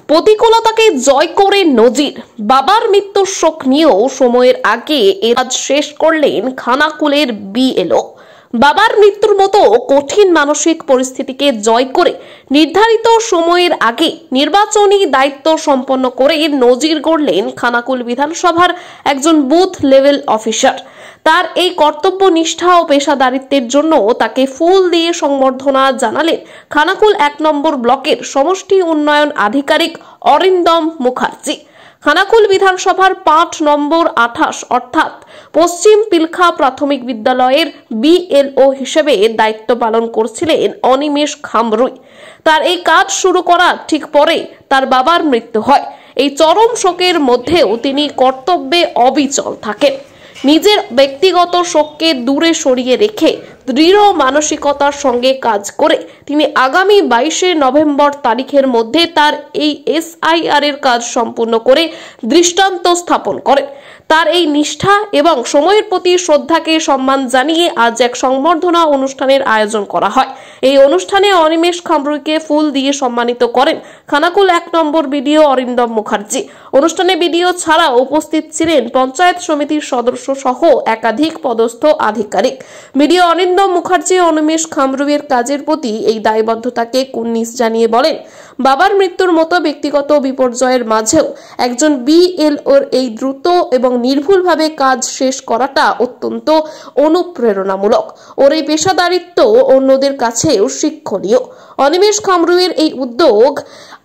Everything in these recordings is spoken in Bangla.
প্রতিকূলতাকে জয় করে নজির। বাবার মৃত্যুর শোক নিয়েও সময়ের আগে এর কাজ শেষ করলেন খানাকুলের বিএলও। বাবার মৃত্যুর মতো কঠিন মানসিক পরিস্থিতিকে জয় করে নির্ধারিত সময়ের আগে নির্বাচনী দায়িত্ব সম্পন্ন করে নজির গড়লেন খানাকুল বিধানসভার একজন বুথ লেভেল অফিসার। তার এই কর্তব্য নিষ্ঠা ও পেশাদারিত্বের জন্য তাকে ফুল দিয়ে সংবর্ধনা জানালেন খানাকুল 1 নম্বর ব্লকের সমষ্টি উন্নয়ন আধিকারিক অরিন্দম মুখার্জি। খানাকুল বিধানসভার 5 নম্বর 28 অর্থাৎ পশ্চিম পিলখা প্রাথমিক বিদ্যালয়ের বিএলও হিসেবে দায়িত্ব পালন করছিলেন অনিমেষ খামরুই। তার এই কাজ শুরু করার ঠিক পরে তার বাবার মৃত্যু হয়। এই চরম শোকের মধ্যেও তিনি কর্তব্যে অবিচল থাকেন। নিজের ব্যক্তিগত শোককে দূরে সরিয়ে রেখে দৃঢ় মানসিকতার সঙ্গে কাজ করে তিনি আগামী 22শে নভেম্বর তারিখের মধ্যে তার এই SIR এর কাজ সম্পূর্ণ করে দৃষ্টান্ত স্থাপন করেন। তার এই নিষ্ঠা এবং সময়ের প্রতি শ্রদ্ধাকে সম্মান জানিয়ে আজ এক সংবর্ধনা অনুষ্ঠানের আয়োজন করা হয়। এই অনুষ্ঠানে অনিমেষ খামরুইকে ফুল দিয়ে সম্মানিত করেন খানাকুল 1 নম্বর বিডিও অরিন্দম মুখার্জি। অনুষ্ঠানে বিডিও ছাড়াও উপস্থিত ছিলেন পঞ্চায়েত সমিতির সদস্য সহ একাধিক পদস্থ আধিকারিক। বিডিও অরিন্দম মুখার্জি অনিমেষ খামরুইয়ের কাজের প্রতি এই দায়বদ্ধতাকে কুর্নিশ জানিয়ে বলেন, বাবার মৃত্যুর মতো ব্যক্তিগত বিপর্যয়ের মাঝেও একজন বিএলওর এই দ্রুত এবং নির্ভুলভাবে কাজ শেষ করাটা অত্যন্ত অনুপ্রেরণামূলক। ওর এই পেশাদারিত্ব অন্যদের কাছেও শিক্ষণীয়। অনিমেষ খামরুইয়ের এই উদ্যোগ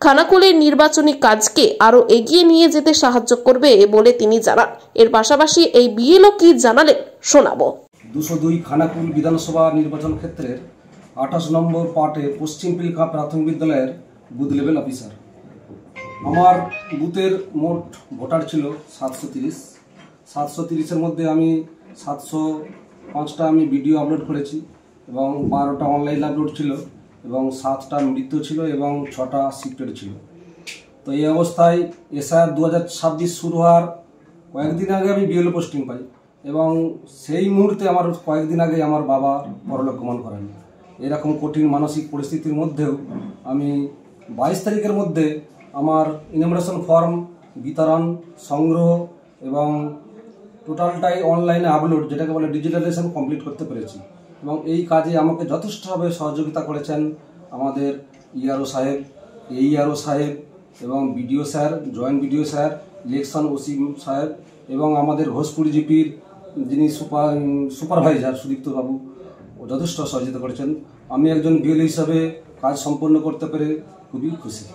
খানাকুলের নির্বাচনী কাজকে আরো এগিয়ে নিয়ে যেতে সাহায্য করবে বলে তিনি জানান। এর পাশাপাশি এই বিএলও কি জানালেন শোনাবো। 202 খানাকুল বিধানসভা নির্বাচন ক্ষেত্রের 28 নম্বর পার্টে পশ্চিম পিলখা প্রাথমিক বিদ্যালয়ের বুথ লেভেল অফিসার। আমার বুথের মোট ভোটার ছিল 730-730-এর মধ্যে আমি 705টা আমি ভিডিও আপলোড করেছি এবং 12টা অনলাইন আপলোড ছিল এবং 7টা মৃত্যু ছিল এবং 6টা সিক্রেট ছিল। তো এই অবস্থায় SIR 2026 শুরু হওয়ার কয়েকদিন আগে আমি বিএলও পোস্টিং পাই এবং সেই মুহূর্তে আমার কয়েকদিন আগে আমার বাবা পরলোক গমন করেন। এরকম কঠিন মানসিক পরিস্থিতির মধ্যেও আমি 22 তারিখের মধ্যে আমার ইনভিটেশন ফর্ম বিতরণ, সংগ্রহ এবং টোটালটাই অনলাইনে আপলোড, যেটাকে বলে ডিজিটালাইজেশন, কমপ্লিট করতে পেরেছি। এবং এই কাজে আমাকে যথেষ্টভাবে সহযোগিতা করেছেন আমাদের ERO সাহেব, AERO সাহেব এবং BDO sir, joint BDO sir, election OC সাহেব এবং আমাদের ঘোষপুরি জিপির যিনি সুপারভাইজার সুদীপ্ত বাবু যথেষ্ট সহযোগিতা করেছেন। আমি একজন বিএলও হিসাবে কাজ সম্পন্ন করতে পেরে খুবই খুশি।